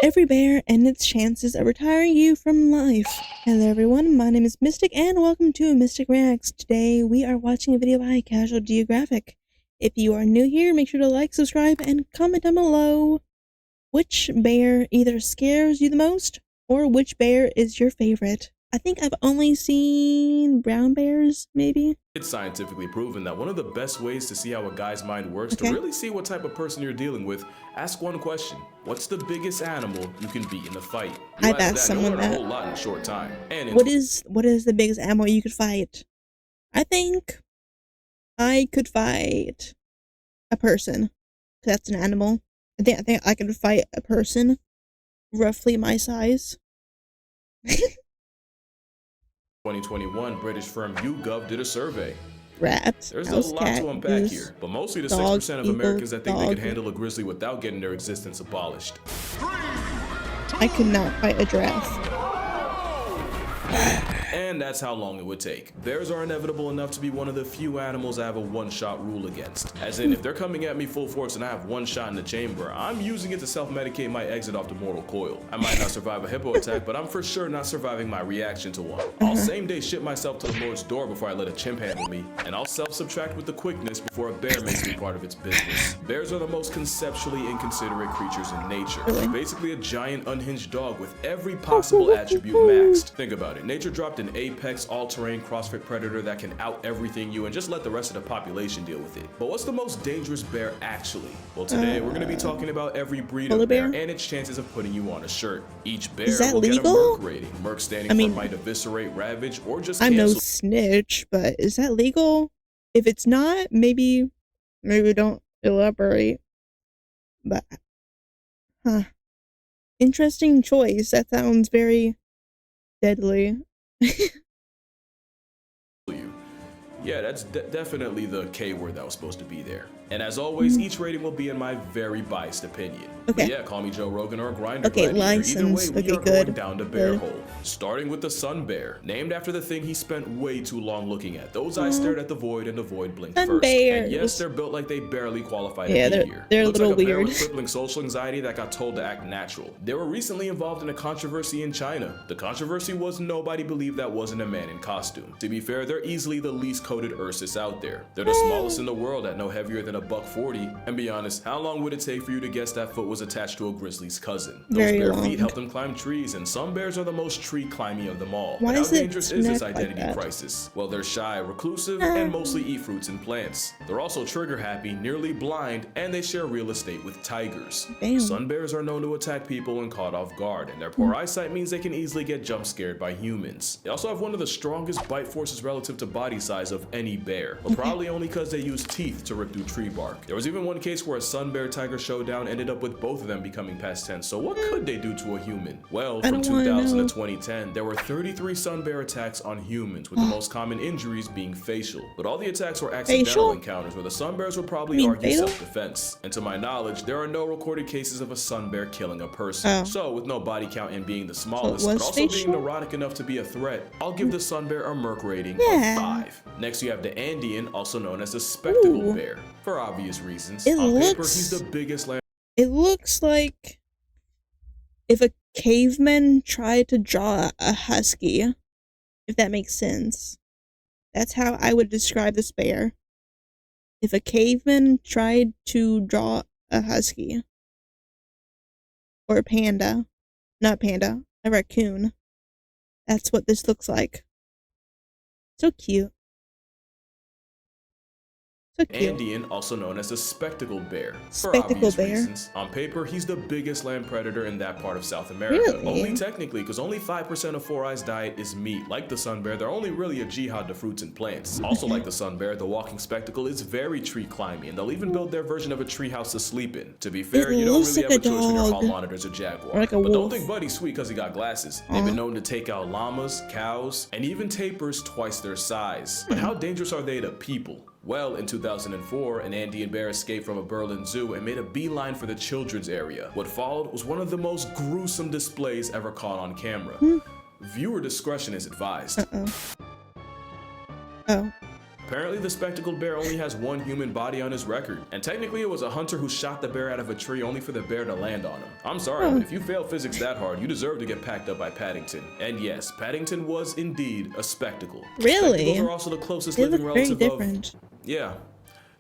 every bear and its chances of retiring you from life. Hello everyone, my name is Mistic and welcome to Mistic Reacts. Today we are watching a video by Geographic. If you are new here, make sure to like, subscribe, and comment down below which bear either scares you the most or which bear is your favorite. I think I've only seen brown bears, maybe. It's scientifically proven that one of the best ways to see how a guy's mind works, to really see what type of person you're dealing with, ask one question. What's the biggest animal you can beat in a fight? I've asked someone that. A whole lot in a short time. And what is the biggest animal you could fight? I think I could fight a person. That's an animal. I think I could fight a person roughly my size. 2021, British firm YouGov did a survey. Rats, There's house, a lot cat, to unpack goose, here, but mostly the dog, 6% of eagle, Americans that think they dog. could handle a grizzly without getting their existence abolished. I could not fight a giraffe. And that's how long it would take. Bears are inevitable enough to be one of the few animals I have a one-shot rule against. As in, if they're coming at me full force and I have one shot in the chamber, I'm using it to self-medicate my exit off the mortal coil. I might not survive a hippo attack, but I'm for sure not surviving my reaction to one. I'll same day ship myself to the Lord's door before I let a chimp handle me, and I'll self-subtract with the quickness before a bear makes me part of its business. Bears are the most conceptually inconsiderate creatures in nature. They're basically a giant unhinged dog with every possible attribute maxed. Think about it. Nature dropped an apex, all-terrain CrossFit predator that can out everything you and just let the rest of the population deal with it. But what's the most dangerous bear actually? Well, today we're going to be talking about every breed of bear and its chances of putting you on a shirt. Each bear will get a Merc rating. Merc standing for might eviscerate, ravage, or just cancel. I'm no snitch, but is that legal? If it's not, maybe don't elaborate. But, interesting choice. That sounds very deadly. Yeah, that's definitely the K word that was supposed to be there. And as always, each rating will be in my very biased opinion. Okay. But yeah, call me Joe Rogan or a grinder. Okay, license. Either way, we are good. going down the bear hole. Starting with the sun bear, named after the thing he spent way too long looking at. Those eyes stared at the void and the void blinked first. Bears. And yes, they're built like they barely qualify to be here. They're a Looks little like a bear weird. with crippling social anxiety that got told to act natural. They were recently involved in a controversy in China. The controversy was nobody believed that wasn't a man in costume. To be fair, they're easily the least coated Ursus out there. They're the smallest in the world at no heavier than $140. And be honest, how long would it take for you to guess that foot was attached to a grizzly's cousin? Those bare feet help them climb trees, and some bears are the most tree climby of them all. Why But how is it dangerous is this identity like that? crisis? Well, they're shy, reclusive, and mostly eat fruits and plants. They're also trigger happy, nearly blind, and they share real estate with tigers. Damn. Sun bears are known to attack people when caught off guard, and their poor eyesight means they can easily get jump scared by humans. They also have one of the strongest bite forces relative to body size of any bear, but probably only because they use teeth to rip through tree bark. There was even one case where a sun bear tiger showdown ended up with both of them becoming past tense. So what could they do to a human? Well, from 2000 to 2010, there were 33 sun bear attacks on humans, with the most common injuries being facial. But all the attacks were accidental encounters where the sun bears would probably argue self-defense. And to my knowledge, there are no recorded cases of a sun bear killing a person. So with no body count and being the smallest, but also being neurotic enough to be a threat, I'll give the sun bear a Merc rating of 5. Next, you have the Andean, also known as the spectacled bear, for obvious reasons. On paper, he's the biggest land. It looks like if a caveman tried to draw a husky, if that makes sense. That's how I would describe this bear. If a caveman tried to draw a husky. Or a panda. Not panda, a raccoon. That's what this looks like. So cute. Andean, also known as the spectacled bear, for obvious reasons. On paper, he's the biggest land predator in that part of South America. Only technically, because only 5% of Four Eyes' diet is meat. Like the sun bear, they're only really a jihad to fruits and plants. Also like the sun bear, the walking spectacle is very tree climbing, and they'll even build their version of a tree house to sleep in. To be fair, you don't really have a choice when your hall monitor's a jaguar. But don't think Buddy's sweet because he got glasses. They've been known to take out llamas, cows, and even tapirs twice their size. But how dangerous are they to people? Well, in 2004, an Andean bear escaped from a Berlin zoo and made a beeline for the children's area. What followed was one of the most gruesome displays ever caught on camera. Viewer discretion is advised. Apparently, the spectacled bear only has one human body on his record, and technically it was a hunter who shot the bear out of a tree only for the bear to land on him. I'm sorry, but if you fail physics that hard, you deserve to get packed up by Paddington. And yes, Paddington was indeed a spectacle. Really? Spectacles are also the closest They living look very relative different. yeah,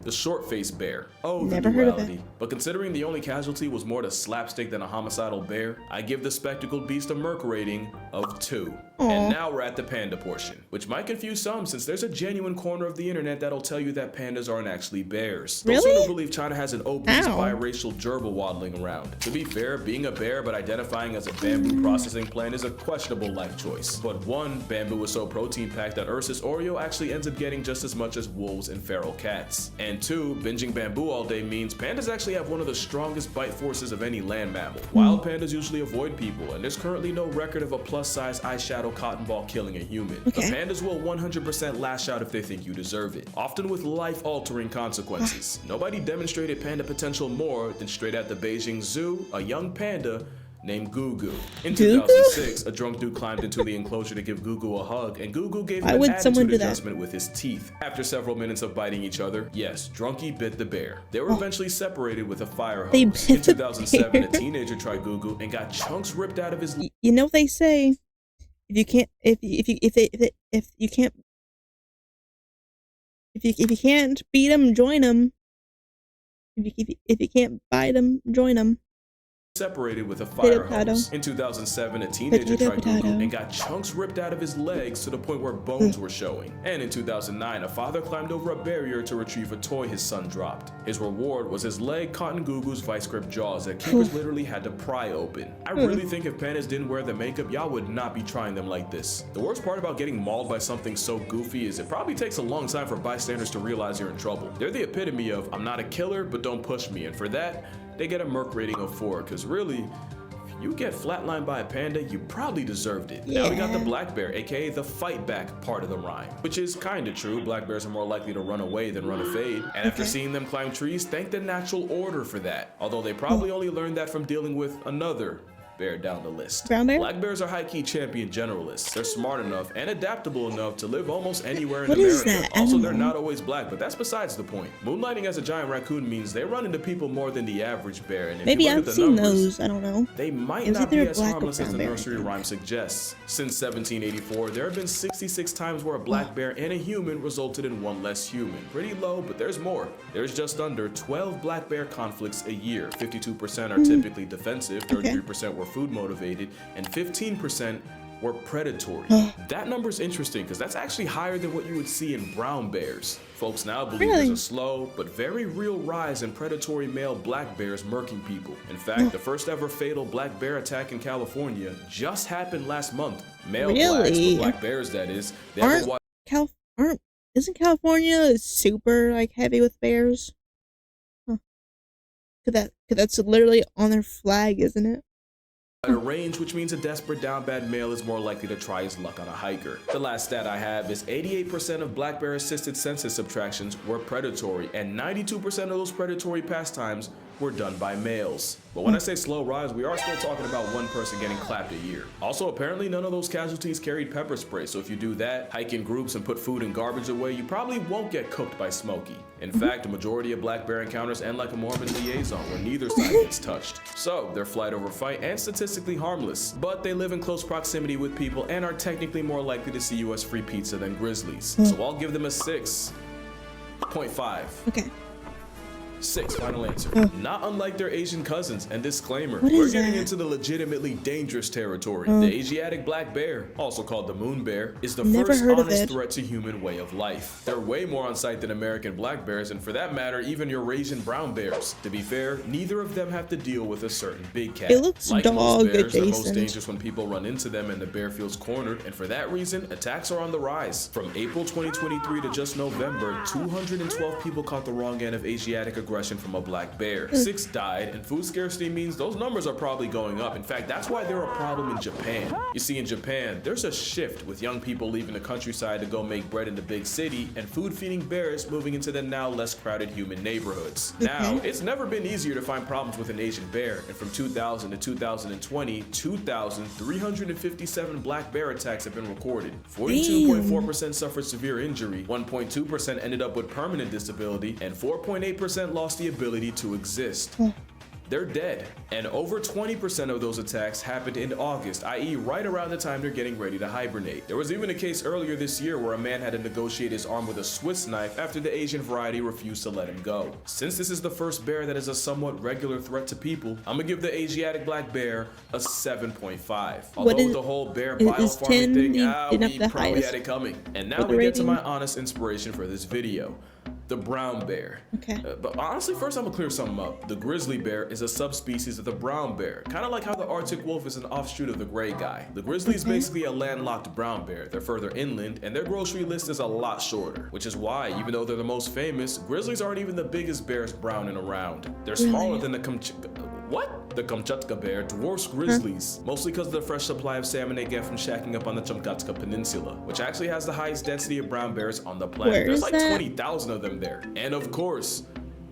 the short-faced bear. Oh, the Never heard of duality. it. But considering the only casualty was more to slapstick than a homicidal bear, I give the spectacled beast a Merc rating of 2. Aw. And now we're at the panda portion, which might confuse some since there's a genuine corner of the internet that'll tell you that pandas aren't actually bears. Those Really? who believe China has an obese Ow. biracial gerbil waddling around. To be fair, being a bear but identifying as a bamboo processing plant is a questionable life choice. But one, bamboo is so protein packed that Ursus Oreo actually ends up getting just as much as wolves and feral cats. And two, binging bamboo all day means pandas actually have one of the strongest bite forces of any land mammal. Wild pandas usually avoid people, and there's currently no record of a plus-size eyeshadow cotton ball killing a human. Okay. The pandas will 100% lash out if they think you deserve it, often with life-altering consequences. Nobody demonstrated panda potential more than straight at the Beijing Zoo, a young panda named Gugu. In Gugu? 2006, a drunk dude climbed into the enclosure to give Gugu a hug, and Gugu gave Why him an would someone attitude do that? adjustment with his teeth. After several minutes of biting each other, yes, Drunky bit the bear. They were eventually separated with a fire They hose. bit In the 2007, a bear. teenager tried Gugu and got chunks ripped out of his You know what they say? If you can't, if you can't, if you can't beat them, join them. If you can't bite them, join them. separated with a fire Potato. hose. In 2007, a teenager tried Potato. Gugu and got chunks ripped out of his legs to the point where bones were showing. And in 2009, a father climbed over a barrier to retrieve a toy his son dropped. His reward was his leg caught in Gugu's vice grip jaws that keepers literally had to pry open. I really think if pandas didn't wear the makeup, y'all would not be trying them like this. The worst part about getting mauled by something so goofy is it probably takes a long time for bystanders to realize you're in trouble. They're the epitome of, I'm not a killer, but don't push me, and for that, they get a Merc rating of 4, because really, if you get flatlined by a panda, you probably deserved it. Now we got the Yeah. black bear, aka the fight back part of the rhyme, which is kinda true. Black bears are more likely to run away than run a fade. And after seeing them climb trees, thank the natural order for that. Although they probably only learned that from dealing with another bear down the list. Brown bear? Black bears are high-key champion generalists. They're smart enough and adaptable enough to live almost anywhere in What America. is that Also, they're animal? not always black, but that's besides the point. Moonlighting as a giant raccoon means they run into people more than the average bear, and if Maybe you look I've at the seen numbers, those. I don't know. they might It was not be either a as black or harmless as brown the bear, I nursery think. rhyme suggests. Since 1784, there have been 66 times where a black bear and a human resulted in one less human. Pretty low, but there's more. There's just under 12 black bear conflicts a year. 52% are typically defensive, 33% were food motivated, and 15% were predatory. That number's interesting because that's actually higher than what you would see in brown bears. Folks now believe Really? there's a slow but very real rise in predatory male black bears murking people. In fact, the first ever fatal black bear attack in California just happened last month. Male blacks, Really? but black bears that is. They have a Aren't wide Isn't California super like heavy with bears? Huh. Cause that's literally on their flag, isn't it? range, which means a desperate down bad male is more likely to try his luck on a hiker. The last stat I have is 88% of black bear assisted census subtractions were predatory, and 92% of those predatory pastimes were done by males. But when I say slow rise, we are still talking about one person getting clapped a year. Also, apparently none of those casualties carried pepper spray, so if you do that, hike in groups and put food and garbage away, you probably won't get cooked by Smokey. In fact, a majority of black bear encounters end like a Mormon liaison where neither side gets touched. So, they're flight over fight and statistically harmless, but they live in close proximity with people and are technically more likely to see you as free pizza than grizzlies. So I'll give them a 6.5. Okay. 6, final answer. Not unlike their Asian cousins, and disclaimer, What we're is getting that? into the legitimately dangerous territory. The Asiatic black bear, also called the moon bear, is the Never first heard of honest it. threat to human way of life. They're way more on sight than American black bears, and for that matter, even Eurasian brown bears. To be fair, neither of them have to deal with a certain big cat. It looks like most dog bears, they're most adjacent. dangerous when people run into them and the bear feels cornered, and for that reason, attacks are on the rise. From April 2023 to just November, 212 people caught the wrong end of Asiatic aggression from a black bear. 6 died, and food scarcity means those numbers are probably going up. In fact, that's why they're a problem in Japan. You see, in Japan, there's a shift with young people leaving the countryside to go make bread in the big city, and food-feeding bears moving into the now less crowded human neighborhoods. Now, it's never been easier to find problems with an Asian bear, and from 2000 to 2020, 2,357 black bear attacks have been recorded. 42.4% suffered severe injury, 1.2% ended up with permanent disability, and 4.8% lost the ability to exist. They're dead, and over 20% of those attacks happened in August, i.e. right around the time they're getting ready to hibernate. There was even a case earlier this year where a man had to negotiate his arm with a Swiss knife after the Asian variety refused to let him go. Since this is the first bear that is a somewhat regular threat to people, I'm gonna give the Asiatic black bear a 7.5. Although with the whole bear biofarming thing, we probably had it coming. And now we get to my honest inspiration for this video. The brown bear. Okay. But honestly, first I'm gonna clear something up. The grizzly bear is a subspecies of the brown bear, kind of like how the Arctic wolf is an offshoot of the gray guy. The grizzly is basically a landlocked brown bear. They're further inland, and their grocery list is a lot shorter, which is why, even though they're the most famous, grizzlies aren't even the biggest bears brown and around. They're smaller than the The Kamchatka bear dwarfs grizzlies, mostly because of the fresh supply of salmon they get from shacking up on the Kamchatka Peninsula, which actually has the highest density of brown bears on the planet. There's like 20,000 of them there. And of course,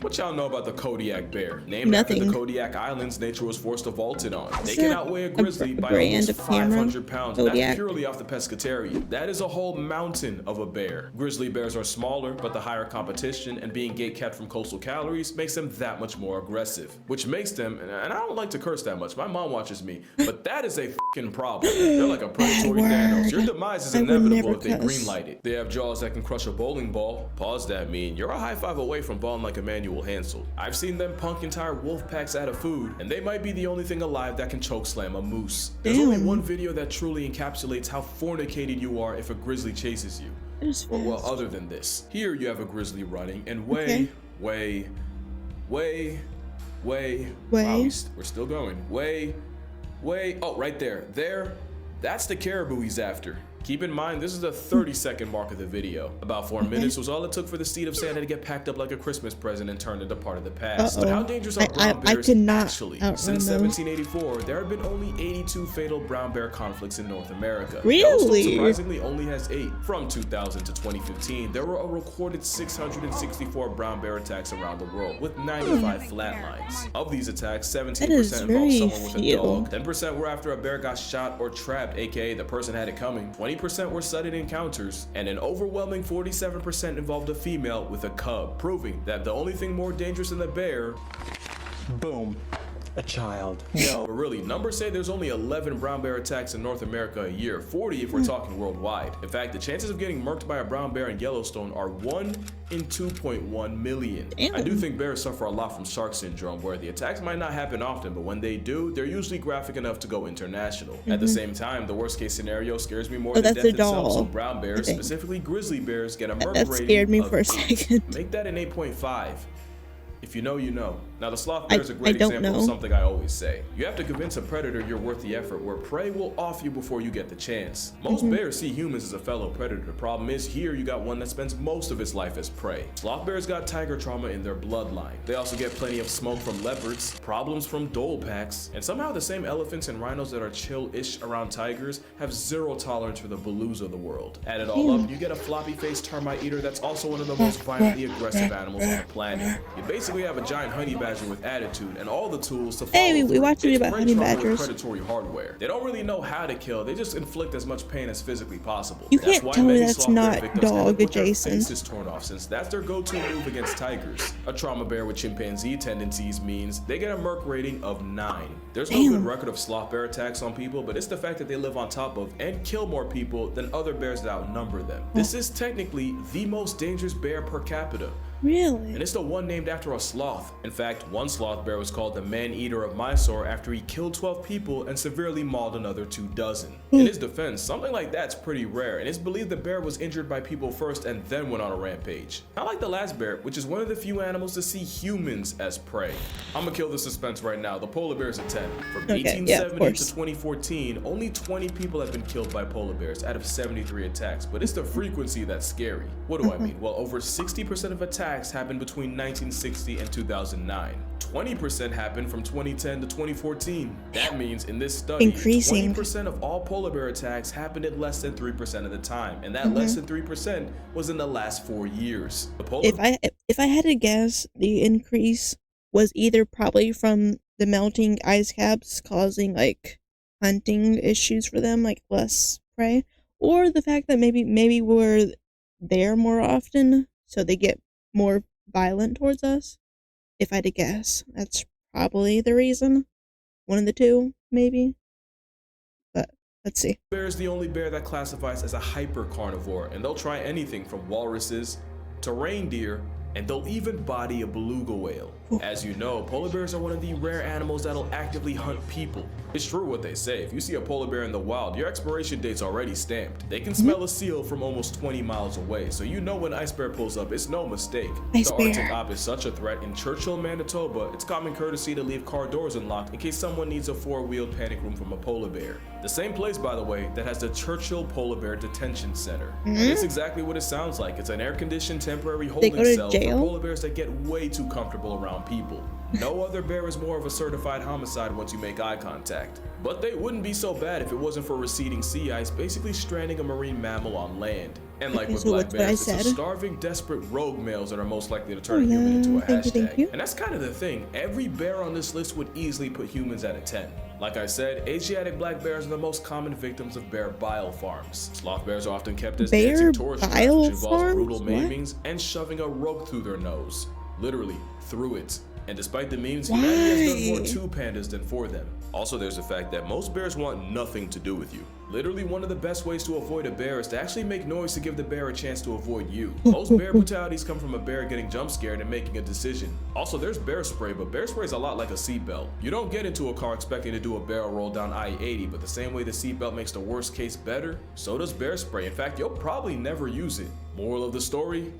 what y'all know about the Kodiak bear? Named after the Kodiak Islands nature was forced to vault it on. They can outweigh a grizzly by almost 500 pounds, and that's purely off the pescatarian. That is a whole mountain of a bear. Grizzly bears are smaller, but the higher competition and being gate-kept from coastal calories makes them that much more aggressive, which makes them, and I don't like to curse that much, my mom watches me, but that is a fucking problem. They're like a predatory Thanos. Your demise is inevitable if they greenlight it. They have jaws that can crush a bowling ball. Pause that mean. You're a high five away from balling like a manual Hansel. I've seen them punk entire wolf packs out of food, and they might be the only thing alive that can choke slam a moose. There's only one video that truly encapsulates how fornicated you are if a grizzly chases you. Well, other than this. Here you have a grizzly running, and way. Wow, we're still going. Oh, right there. That's the caribou he's after. Keep in mind, this is the 30-second mark of the video. About 4 minutes was all it took for the seed of Santa to get packed up like a Christmas present and turned into part of the past. But how dangerous are brown bears actually? Since 1784, there have been only 82 fatal brown bear conflicts in North America. Yellowstone surprisingly only has 8. From 2000 to 2015, there were a recorded 664 brown bear attacks around the world, with 95 flatlines. Of these attacks, 17% involved someone with a dog, 10% were after a bear got shot or trapped, aka the person had it coming, 20% were sudden encounters, and an overwhelming 47% involved a female with a cub, proving that the only thing more dangerous than the bear, boom, a child. No, but really, numbers say there's only 11 brown bear attacks in North America a year, 40 if we're talking worldwide. In fact, the chances of getting murked by a brown bear in Yellowstone are 1 in 2.1 million. I do think bears suffer a lot from shark syndrome, where the attacks might not happen often, but when they do, they're usually graphic enough to go international. At the same time, the worst case scenario scares me more than death itself, so brown bears, specifically grizzly bears, get a murder rating scared me for a second. Make that an 8.5. If you know, you know. Now, the sloth bear is a great example of something I always say. You have to convince a predator you're worth the effort, where prey will off you before you get the chance. Most bears see humans as a fellow predator. The problem is, here you got one that spends most of its life as prey. Sloth bears got tiger trauma in their bloodline. They also get plenty of smoke from leopards, problems from dhole packs, and somehow the same elephants and rhinos that are chill-ish around tigers have zero tolerance for the baloos of the world. Add it all up, you get a floppy-faced termite eater that's also one of the most violently aggressive animals on the planet. You basically have a giant honey badger with attitude and all the tools to follow. Hey, we watched it about honey badgers. Predatory hardware. They don't really know how to kill. They just inflict as much pain as physically possible. You can't tell me that's not dog adjacent. Faces torn off, since that's their go-to move against tigers. A trauma bear with chimpanzee tendencies means they get a merc rating of 9. There's no good record of sloth bear attacks on people, but it's the fact that they live on top of and kill more people than other bears that outnumber them. This is technically the most dangerous bear per capita. Really? And it's the one named after a sloth. In fact, one sloth bear was called the man-eater of Mysore after he killed 12 people and severely mauled another 24. In his defense, something like that's pretty rare, and it's believed the bear was injured by people first and then went on a rampage. Not like the last bear, which is one of the few animals to see humans as prey. I'm gonna kill the suspense right now. The polar bear's a 10. From 1870 to 2014, only 20 people have been killed by polar bears out of 73 attacks, but it's the frequency that's scary. What do I mean? Well, over 60% of attacks attacks happened between 1960 and 2009. 20% happened from 2010 to 2014. That means in this study, Increasing. 20% of all polar bear attacks happened in less than 3% of the time, and that Mm-hmm. less than 3% was in the last 4 years. If I had to guess, the increase was either probably from the melting ice caps causing like hunting issues for them, like less prey, or the fact that maybe we're there more often, so they get more violent towards us. If I had to guess, that's probably the reason. One of the two, maybe. But let's see. Bear is the only bear that classifies as a hypercarnivore, and they'll try anything from walruses to reindeer, and they'll even body a beluga whale. As you know, polar bears are one of the rare animals that'll actively hunt people. It's true what they say, if you see a polar bear in the wild, your expiration date's already stamped. They can smell a seal from almost 20 miles away, so you know when ice bear pulls up, it's no mistake. Ice the bear. Arctic op is such a threat. In Churchill, Manitoba, it's common courtesy to leave car doors unlocked in case someone needs a four-wheeled panic room from a polar bear. The same place, by the way, that has the Churchill Polar Bear Detention Center. And it's exactly what it sounds like. It's an air-conditioned temporary holding go to cell jail? for polar bears that get way too comfortable around people. No other bear is more of a certified homicide once you make eye contact. But they wouldn't be so bad if it wasn't for receding sea ice basically stranding a marine mammal on land. And like Okay, with so black what's what I bears, it's the said? starving, desperate rogue males that are most likely to turn a human into a Thank you, hashtag. thank you. And that's kind of the thing. Every bear on this list would easily put humans at a 10. Like I said, Asiatic black bears are the most common victims of bear bile farms. Sloth bears are often kept as Bear dancing tourist traps, bile which involves farms? brutal What? maimings and shoving a rope through their nose. Literally, through it. And despite the memes, humanity has done more Why? to pandas than for them. Also, there's the fact that most bears want nothing to do with you. Literally, one of the best ways to avoid a bear is to actually make noise to give the bear a chance to avoid you. Most bear brutalities come from a bear getting jump scared and making a decision. Also, there's bear spray, but bear spray is a lot like a seatbelt. You don't get into a car expecting to do a barrel roll down I-80, but the same way the seatbelt makes the worst case better, so does bear spray. In fact, you'll probably never use it. Moral of the story?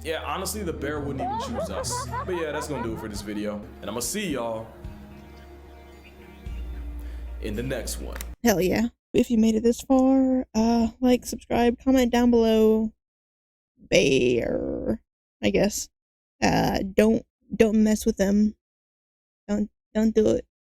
Yeah, honestly, the bear wouldn't even choose us. But yeah, that's gonna do it for this video. And I'm gonna see y'all in the next one. Hell yeah. If you made it this far, like, subscribe, comment down below. Bear, I guess. Don't mess with them. Don't do it.